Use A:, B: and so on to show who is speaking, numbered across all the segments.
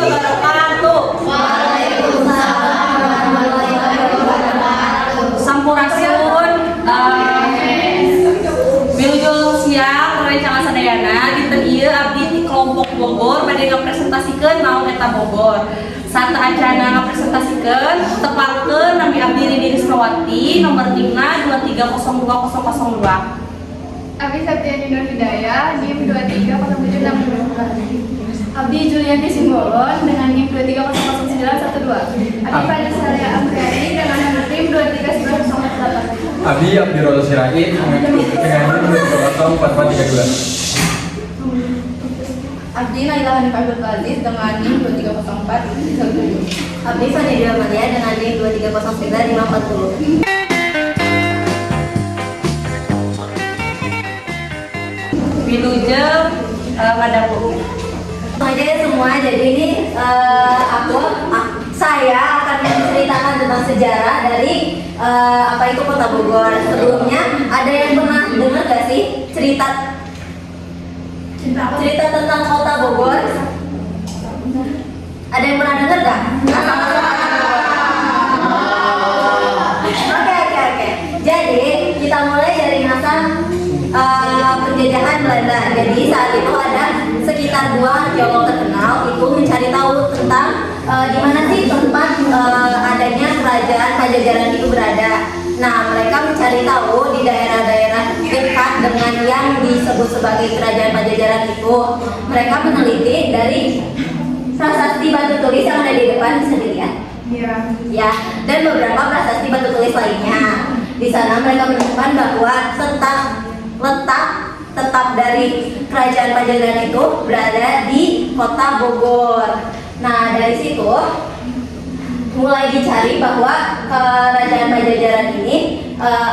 A: wabarakatuh.
B: Waalaikumsalam warahmatullahi wabarakatuh.
A: Sampurasun. Wilujeng siang rencana sadayana dinten ieu abdi di kelompok Bogor bade ngapresentasikan mau eta Bogor. Satu acana ngapresentasikan tepatkeun nami abdi Ridin Ismawati nomor timna 2302002.
C: Abdi Septiani Nur Hidayah, NIM 230762. Abdi Julianti Simbolon dengan NIM 23000912. Abdi Panesalia Amriani dengan nomor NIM 239018.
D: Abdi Abdirul Sirait dengan NIM 230432.
B: Abdi Naila Hanifah Abdul Aziz dengan NIM 230417. Abdi Fadil Amalia dengan NIM 2309540.
A: Wilujeng Madabu.
B: Aja ya semua, jadi ini saya akan menceritakan tentang sejarah dari apa itu Kota Bogor. Sebelumnya ada yang pernah dengar gak sih cerita tentang Kota Bogor? Ada yang pernah dengar gak? Oke. Jadi kita mulai dari masa penjajahan Belanda. Jadi saat itu ada sekitar 2 arkeolog terkenal itu mencari tahu tentang di mana sih tempat adanya kerajaan Pajajaran itu berada. Nah, mereka mencari tahu di daerah-daerah dekat dengan yang disebut sebagai kerajaan Pajajaran itu. Mereka meneliti dari prasasti batu tulis yang ada di depan, bisa dilihat. Ya, dan beberapa prasasti batu tulis lainnya. Di sana mereka menemukan bahwa letak tetap dari kerajaan Pajajaran itu berada di Kota Bogor. Nah, dari situ mulai dicari bahwa kerajaan Pajajaran ini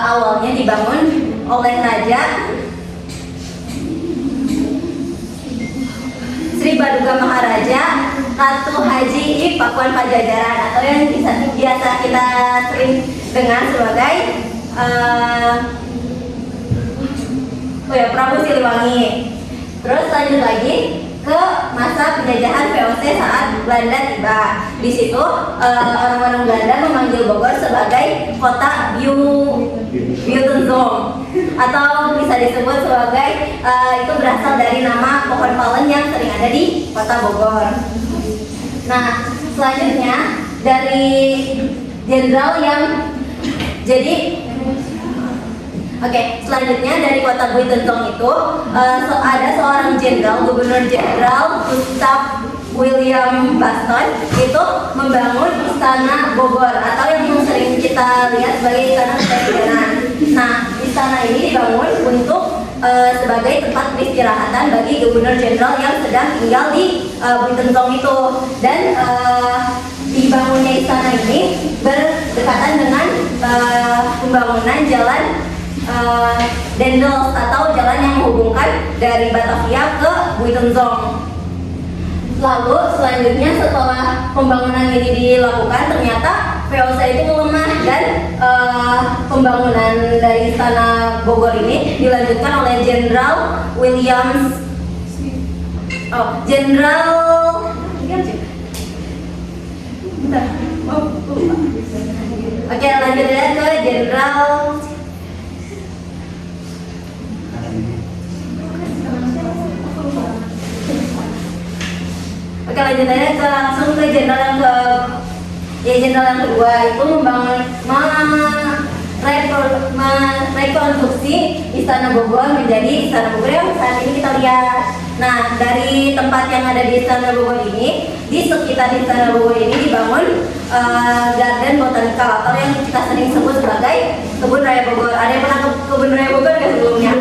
B: awalnya dibangun oleh Raja Sri Baduga Maharaja Ratu Haji I Pakuan Pajajaran, atau yang biasa kita sering dengar sebagai Prabu Siliwangi. Terus lanjut lagi ke masa penjajahan VOC saat Belanda tiba. Di situ orang-orang Belanda memanggil Bogor sebagai kota Buitenzorg, atau bisa disebut sebagai itu berasal dari nama pohon palem yang sering ada di Kota Bogor. Nah, selanjutnya dari jenderal yang selanjutnya dari Kota Buitenzorg itu ada seorang jenderal, Gubernur Jenderal Gustav William Baston itu membangun Istana Bogor, atau yang sering kita lihat sebagai Istana Kepresidenan. Nah, istana ini dibangun untuk sebagai tempat peristirahatan bagi Gubernur Jenderal yang sedang tinggal di Buitenzorg itu. Dan dibangunnya istana ini berdekatan dengan pembangunan jalan Dendels, atau jalan yang menghubungkan dari Batavia ke Buitenzorg. Lalu selanjutnya setelah pembangunan ini dilakukan, ternyata VOC itu melemah dan pembangunan dari Istana Bogor ini dilanjutkan oleh Jenderal Oke, lanjut ya ke Jenderal langsung ke jenderal yang kedua itu merekonstruksi Istana Bogor menjadi Istana Bogor yang saat ini kita lihat. Nah, dari tempat yang ada di Istana Bogor ini, di sekitar Istana Bogor ini dibangun Garden Botanical, atau yang kita sering sebut sebagai Kebun Raya Bogor. Ada yang pernah ke Kebun Raya Bogor nggak sebelumnya?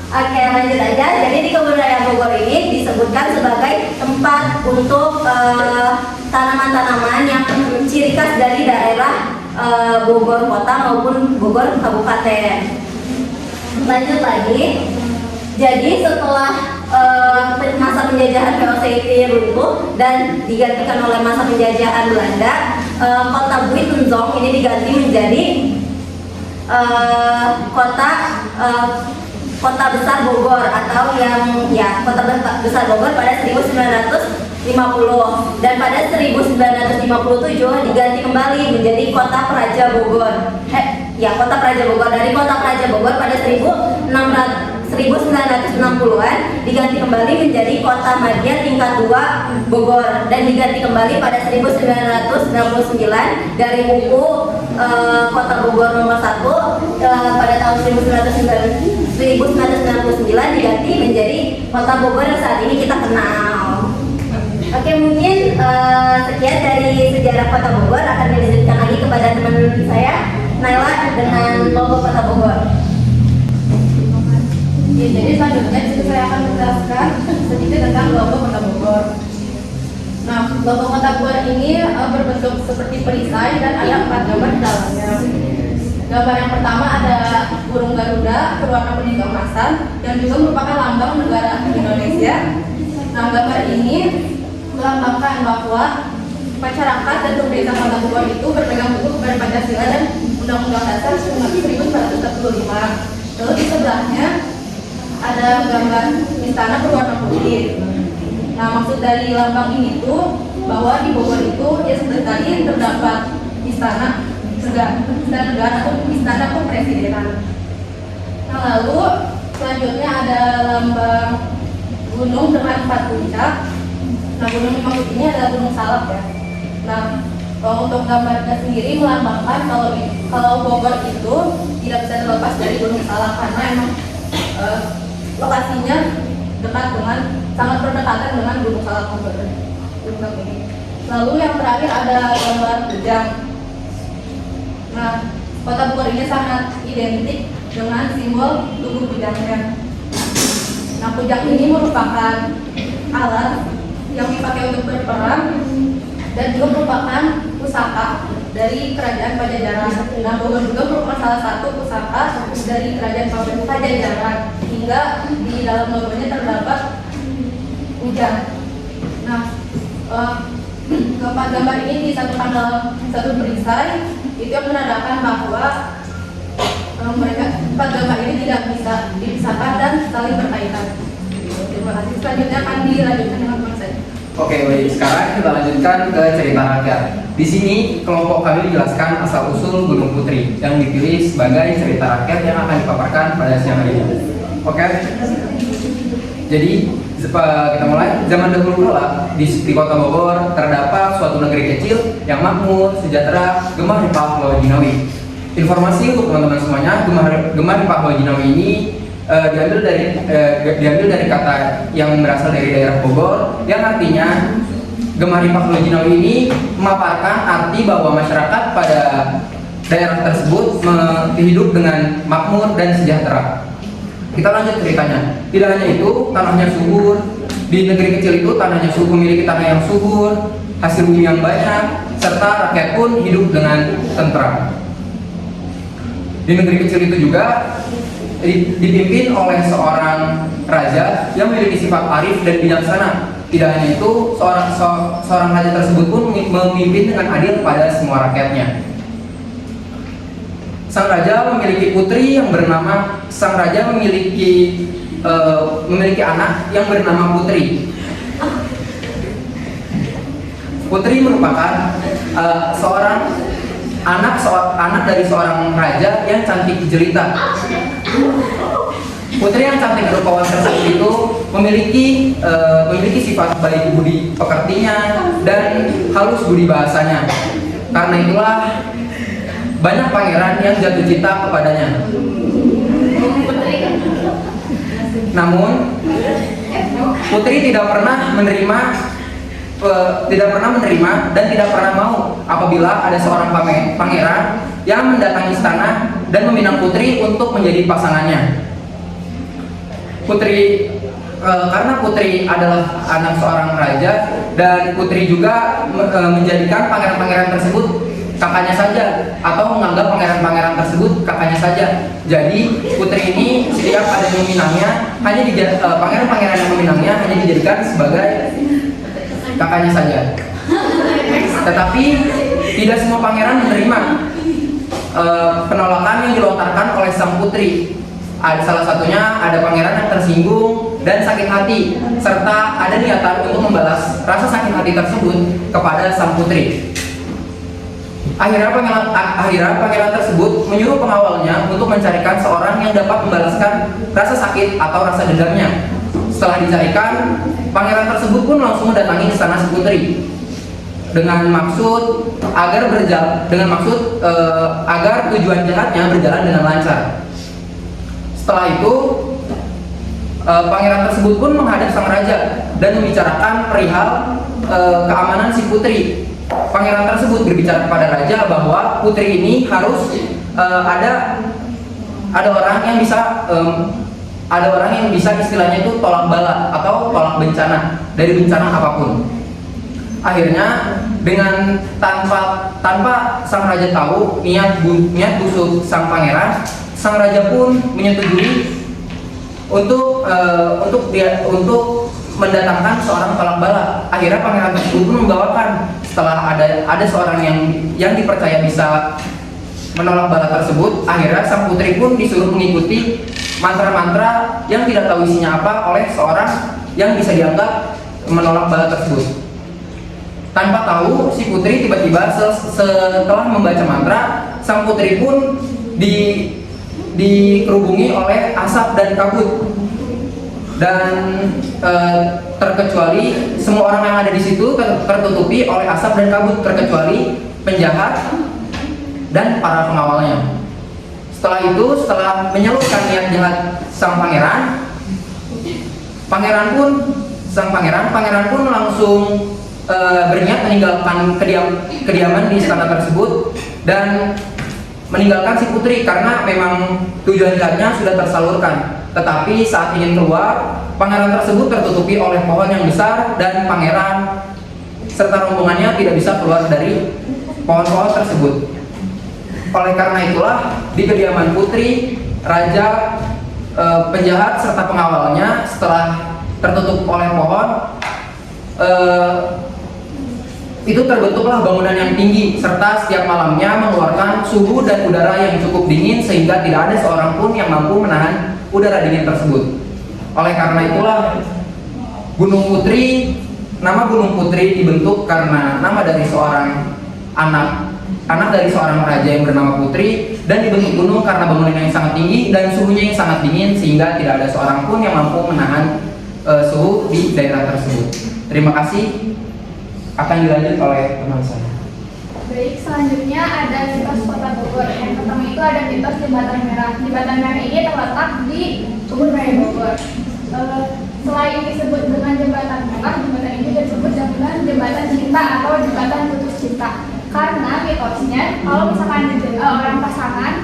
B: Oke, lanjut aja. Jadi di Kebun Raya Bogor ini disebutkan sebagai tempat untuk tanaman-tanaman yang ciri khas dari daerah Bogor Kota maupun Bogor Kabupaten. Lanjut lagi. Jadi setelah masa penjajahan VOC itu runtuh dan digantikan oleh masa penjajahan Belanda, Kota Buitenzorg ini diganti menjadi kota Kota Besar Bogor atau yang ya Kota Besar Bogor pada 1950 dan pada 1957 diganti kembali menjadi Kota Praja Bogor. Kota Praja Bogor. Dari Kota Praja Bogor pada 1960-an diganti kembali menjadi Kota Madya tingkat 2 Bogor dan diganti kembali pada 1999 dari buku Kota Bogor nomor 1 pada tahun 1999 diganti menjadi Kota Bogor yang saat ini kita kenal. Oke, mungkin sekian dari sejarah Kota Bogor. Akan dilanjutkan lagi kepada teman saya Naila dengan logo Kota Bogor.
C: Ya, jadi selanjutnya saya akan menjelaskan sedikit tentang logo Kota Bogor. Nah, logo Kota Bogor ini berbentuk seperti perisai dan ada 4 gambar di dalamnya. Gambar yang pertama ada burung Garuda berwarna kuning keemasan yang juga merupakan lambang negara Indonesia. Nah, gambar ini melambangkan bahwa masyarakat dan pemerintah Kota Bogor itu berpegang teguh kepada Pancasila dan Undang-Undang Dasar 1945. Lalu di sebelahnya ada gambar istana berwarna putih. Nah, maksud dari lambang ini tuh bahwa di Bogor itu ya seperti tadi terdapat istana negara atau istana kepresidenan. Nah, lalu selanjutnya ada lambang gunung dengan 4 puncak. Nah, gunung yang maksud ini adalah Gunung Salak ya. Nah, untuk gambarnya sendiri melambangkan kalau Bogor itu tidak bisa terlepas dari Gunung Salak karena emang lokasinya sangat berdekatan dengan Gunung Salak ini. Lalu yang terakhir ada gambar kujang. Nah, Kota Bogor ini sangat identik dengan simbol tubuh kujangnya. Nah, kujang ini merupakan alat yang dipakai untuk berperang dan juga merupakan pusaka dari Kerajaan Pajajaran. Nah, Bogor juga merupakan salah satu pusaka dari Kerajaan Pajajaran hingga di dalam logonya terdapat kujang. Nah, keempat gambar ini disatukan dalam satu perisai, itu yang menandakan bahwa empat gambar ini tidak bisa dipisahkan dan saling berkaitan. Terima kasih. Selanjutnya akan dilanjutkan dengan konsep.
D: Oke, baik. Sekarang kita lanjutkan ke cerita rakyat. Di sini kelompok kami menjelaskan asal usul Gunung Putri yang dipilih sebagai cerita rakyat yang akan dipaparkan pada siang hari ini. Oke. Jadi kita mulai. Zaman dahulu kala di Kota Bogor terdapat suatu negeri kecil yang makmur, sejahtera, gemah ripah Pulau Jinawi. Informasi untuk teman-teman semuanya, gemah ripah Pulau Jinawi ini diambil dari kata yang berasal dari daerah Bogor yang artinya gemah ripah Pulau Jinawi ini memaparkan arti bahwa masyarakat pada daerah tersebut hidup dengan makmur dan sejahtera. Kita lanjut ceritanya. Tidak hanya itu, tanahnya subur. Di negeri kecil itu tanahnya subur, memiliki tanah yang subur, hasil bumi yang banyak, serta rakyat pun hidup dengan tentram. Di negeri kecil itu juga dipimpin oleh seorang raja yang memiliki sifat arif dan bijaksana. Tidak hanya itu, seorang raja tersebut pun memimpin dengan adil pada semua rakyatnya. Sang raja memiliki anak yang bernama Putri. Putri merupakan seorang anak dari seorang raja yang cantik jelita. Putri yang cantik rupawan tersebut itu memiliki sifat baik budi pekertinya dan halus budi bahasanya. Karena itulah banyak pangeran yang jatuh cinta kepadanya. Namun Putri tidak pernah menerima dan tidak pernah mau apabila ada seorang pangeran yang mendatangi istana dan meminang Putri untuk menjadi pasangannya. Karena Putri adalah anak seorang raja dan Putri juga menjadikan pangeran-pangeran tersebut kakaknya saja atau menganggap pangeran-pangeran tersebut kakaknya saja. Jadi Putri ini setiap ada yang meminangnya, pangeran-pangeran yang meminangnya hanya dijadikan sebagai kakaknya saja. Tetapi tidak semua pangeran menerima penolakan yang dilontarkan oleh sang putri. Salah satunya ada pangeran yang tersinggung dan sakit hati, serta ada niatan untuk membalas rasa sakit hati tersebut kepada sang putri. Akhirnya pangeran tersebut menyuruh pengawalnya untuk mencarikan seorang yang dapat membalaskan rasa sakit atau rasa dendamnya. Setelah dicarikan, pangeran tersebut pun langsung mendatangi istana si putri dengan maksud agar tujuan jahatnya berjalan dengan lancar. Setelah itu, pangeran tersebut pun menghadap sang raja dan membicarakan perihal keamanan si putri. Pangeran tersebut berbicara kepada raja bahwa putri ini harus ada orang yang bisa istilahnya itu tolak bala atau tolak bencana dari bencana apapun. Akhirnya dengan tanpa sang raja tahu niat busuk sang pangeran, sang raja pun menyetujui untuk mendatangkan seorang tolak bala. Akhirnya pangeran tersebut pun membawakan, setelah ada seorang yang dipercaya bisa menolak bala tersebut, akhirnya sang putri pun disuruh mengikuti mantra-mantra yang tidak tahu isinya apa oleh seorang yang bisa dianggap menolak bala tersebut. Tanpa tahu, si putri tiba-tiba setelah membaca mantra, sang putri pun dikerubungi oleh asap dan kabut, dan terkecuali semua orang yang ada di situ tertutupi oleh asap dan kabut, terkecuali penjahat dan para pengawalnya. Setelah itu, setelah menyalurkan niat jahat sang pangeran pun langsung berniat meninggalkan kediaman di istana tersebut dan meninggalkan si putri karena memang tujuan jahatnya sudah tersalurkan. Tetapi saat ingin keluar, pangeran tersebut tertutupi oleh pohon yang besar dan pangeran serta rombongannya tidak bisa keluar dari pohon-pohon tersebut. Oleh karena itulah, di kediaman putri, raja, penjahat serta pengawalnya setelah tertutup oleh pohon, itu terbentuklah bangunan yang tinggi serta setiap malamnya mengeluarkan suhu dan udara yang cukup dingin sehingga tidak ada seorang pun yang mampu menahan udara dingin tersebut. Oleh karena itulah nama Gunung Putri dibentuk karena nama dari seorang anak dari seorang raja yang bernama Putri, dan dibentuk gunung karena bangunan yang sangat tinggi dan suhunya yang sangat dingin sehingga tidak ada seorang pun yang mampu menahan suhu di daerah tersebut. Terima kasih. Akan dilanjut oleh teman saya.
E: Baik, selanjutnya ada mitos Kota Bogor. Yang pertama itu ada mitos Jembatan Merah. Jembatan Merah ini terletak di Kebun Raya Bogor. Selain disebut dengan Jembatan Merah, jembatan ini juga disebut dengan Jembatan Cinta atau Jembatan Putus Cinta. Karena mitosnya, kalau misalkan orang pasangan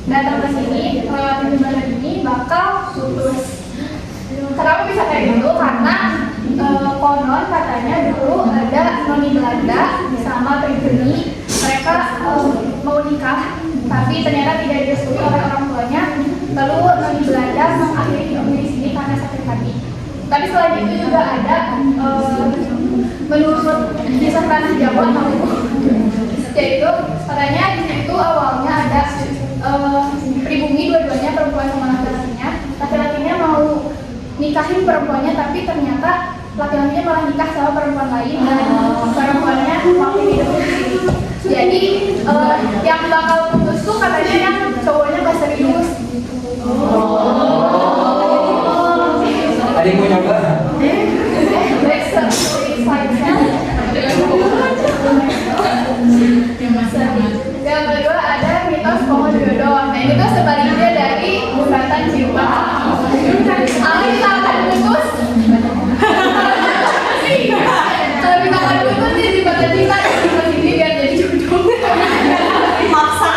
E: datang ke sini melewati jembatan ini bakal putus. Kenapa bisa kayak gitu? Karena konon katanya dulu ada noni Belanda sama pribumi, mereka mau nikah tapi ternyata tidak direstui oleh orang tuanya. Lalu noni Belanda mengakhiri hidupnya di sini karena sakit hati. Tapi selain itu juga ada menurut kisah tanah Jawa yaitu katanya di situ awalnya ada pribumi, dua-duanya perempuan sama laki-lakinya. Laki-lakinya mau nikahin perempuannya tapi ternyata laki-lakinya malah nikah sama perempuan lain dan perempuannya makin hidup. Jadi yang bakal putus tuh katanya yang cowoknya gak serius.
D: Ada yang mau nyoba?
E: Yang kedua ada mitos pohon jodoh. Nah ini tuh sebaliknya dari gugatan cinta. Kalau kita akan putus, kalau kita akan putus dia gugatan cinta di sini biar jadi jodoh. Maksa.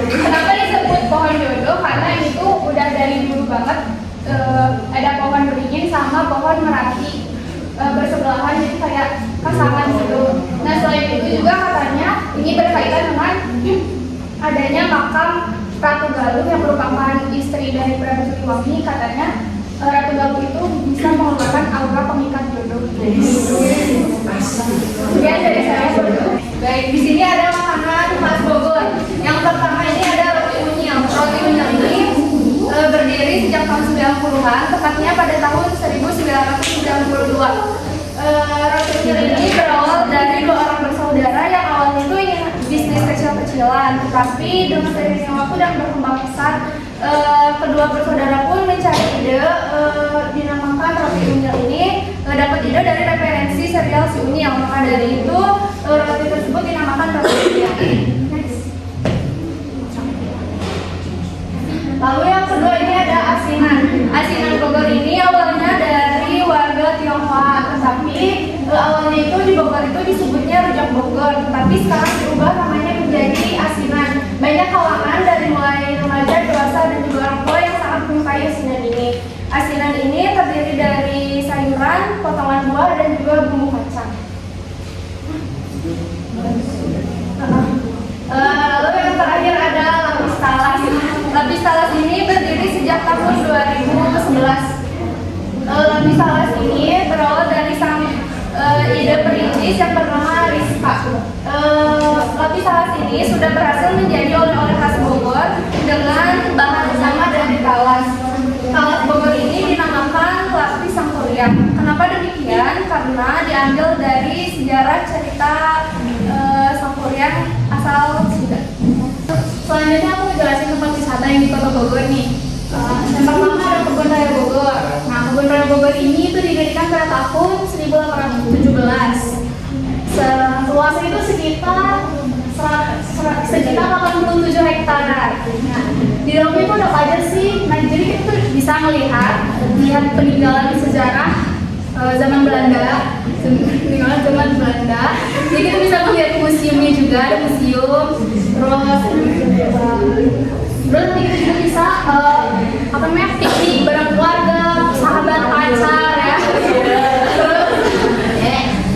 E: Kenapa disebut pohon jodoh? Karena ini tuh udah dari dulu banget. Ada pohon beringin sama pohon merapi bersebelahan, jadi kayak pasangan gitu. Nah selain itu juga katanya ini berkaitan dengan adanya makam Ratu Galuh yang merupakan istri dari Prabu Siliwangi. Katanya Ratu Galuh itu bisa mengeluarkan aura pengikat jodoh. Sekian dari saya. Baik, di sini ada makanan khas Bogor. Yang pertama ini ada roti unyil. Roti unyil ini berdiri sejak tahun 90-an, tepatnya pada tahun 1992. Roti kecil ini berawal dari dua orang bersaudara yang awalnya itu ingin bisnis kecil-kecilan, tetapi dengan seiringnya waktu dan berkembang pesat, kedua bersaudara pun mencari ide dinamakan roti unyil ini. Dapat ide dari referensi serial si Unyil, maka dari itu roti tersebut dinamakan roti unyil. Lalu yang kedua ini ada asinan. Asinan Bogor ini awalnya dari warga Tionghoa, tetapi awalnya itu di Bogor itu disebutnya rujak Bogor, tetapi sekarang diubah namanya menjadi asinan. Banyak kalangan dari mulai remaja, dewasa dan juga orang tua yang sangat menyukai asinan ini. Asinan ini terdiri dari sayuran, potongan buah dan juga bumbu kacang. Lalu yang terakhir ada lapis talas. Lapis talas ini berdiri sejak tahun 2011. Lapis talas ini berawal dari sang ide perintis yang bernama Rizka. Lapis talas ini sudah berhasil menjadi oleh-oleh khas Bogor dengan bahan utama dari talas. Talas Bogor ini dinamakan lapis Sangkuriang. Kenapa demikian? Karena diambil dari sejarah cerita Sangkuriang asal Sunda. Selanjutnya aku jelasin tempat wisata yang di Kota Bogor nih. Yang pertama ada Kebun Raya Bogor. Nah, Kebun Raya Bogor ini itu didirikan pada tahun 1817. Luasnya itu sekitar 87 hektar. Nah, di dalamnya itu ada apa aja sih? Nah, jadi kita tuh bisa melihat peninggalan sejarah zaman Belanda, peninggalan zaman Belanda. Jadi kita bisa melihat museumnya juga, ada museum. Terus kita juga bisa piknik bareng keluarga, sahabat, pacar ya.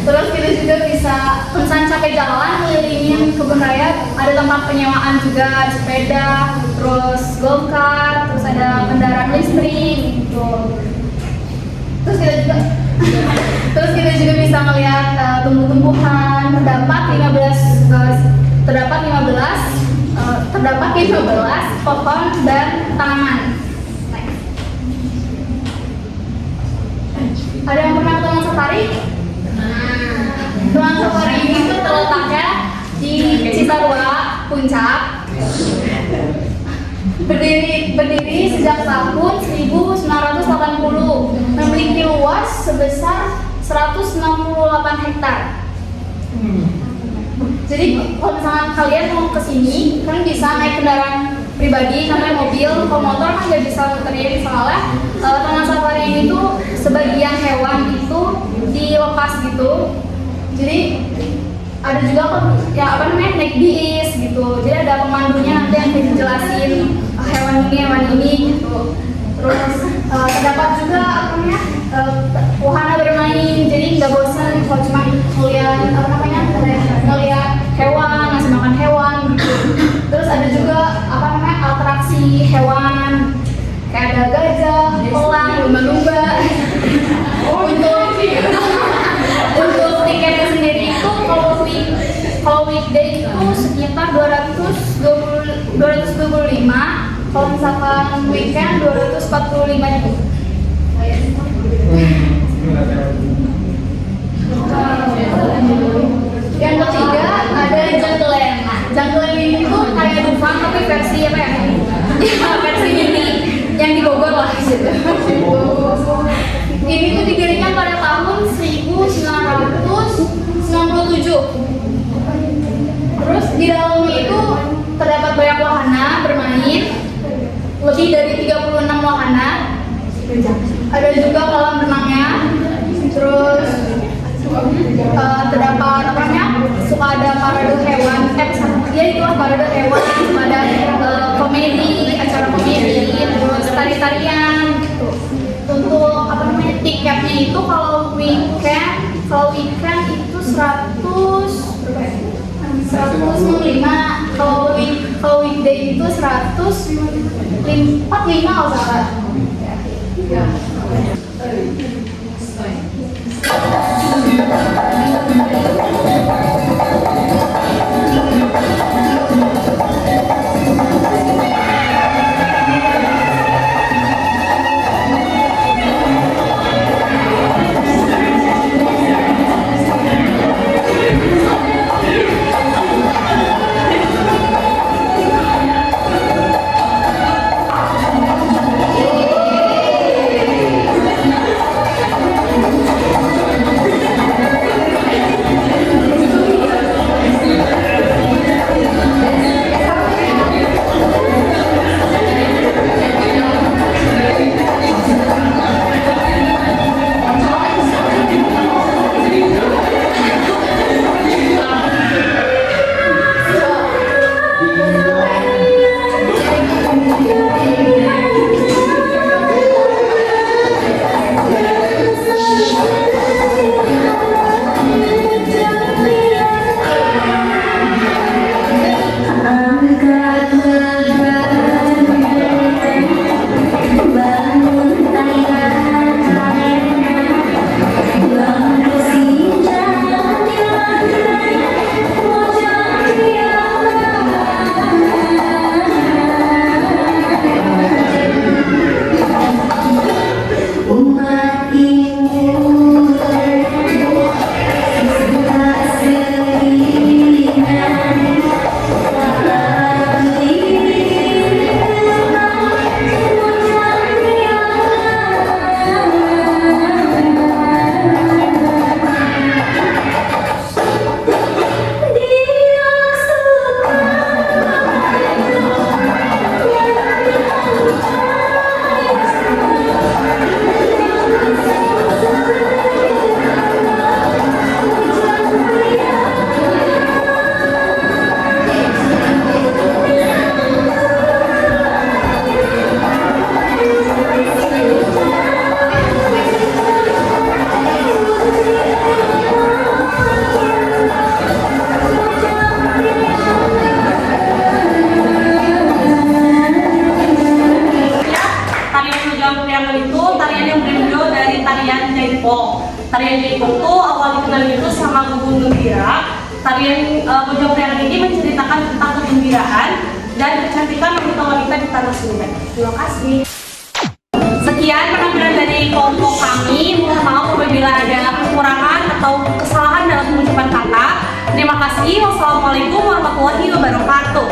E: Terus kita juga bisa pesan capek jalan ngelilingin kebun raya. Ada tempat penyewaan juga, ada sepeda, terus go-kart, terus ada kendaraan listrik gitu. Terus kita juga bisa melihat tumbuh-tumbuhan. Terdapat 15 pohon dan tanaman. Ada yang pernah ke Taman Safari? Taman Safari ini tuh terletaknya di Cisarua Puncak. Berdiri sejak tahun 1980, memiliki luas sebesar 168 hektar. Jadi kalau misalnya kalian mau kesini, kan bisa naik kendaraan pribadi, sampai mobil. Kalau motor kan nggak bisa muternya, soalnya Taman Safari ini tuh sebagian hewan itu dilepas gitu. Jadi ada juga ya naik bis gitu. Jadi ada pemandunya nanti yang dijelasin hewan ini gitu. Terus terdapat juga wahana bermain, jadi nggak bosan kalau cuma ngeliat hewan, ngasih makan hewan gitu. Terus ada juga atraksi hewan kayak ada gajah, elang, lumba-lumba. Untuk tiketnya sendiri itu kalau weekday itu sekitar 225, kalau misalkan weekend 245.000. Yang ketiga ada Jungleland. Jungleland ini tuh kayak Dufan tapi versi versi mini yang di Bogor lah gitu. Ini tuh didirikan pada tahun 1997. Terus di dalamnya itu terdapat banyak wahana bermain, lebih dari 36 wahana. Ada juga kolam renangnya. Terus terdapat suka ada parade hewan, parade hewan, ada komedi, acara komedi, terus tari-tarian gitu. Untuk tiketnya itu kalau weekend itu 105, kalau weekday itu 145 kalau salah. Ya.
A: Tarian Jaipong tuh awal dikenal itu sama Gugun Gembira. Tarian Bojong Reang ini menceritakan tentang kegembiraan dan kecantikan wanita-wanita di tanah Sunda. Terima kasih. Sekian penampilan dari kelompok kami. Mohon maaf apabila ada kekurangan atau kesalahan dalam pengucapan kata. Terima kasih. Wassalamualaikum warahmatullahi wabarakatuh.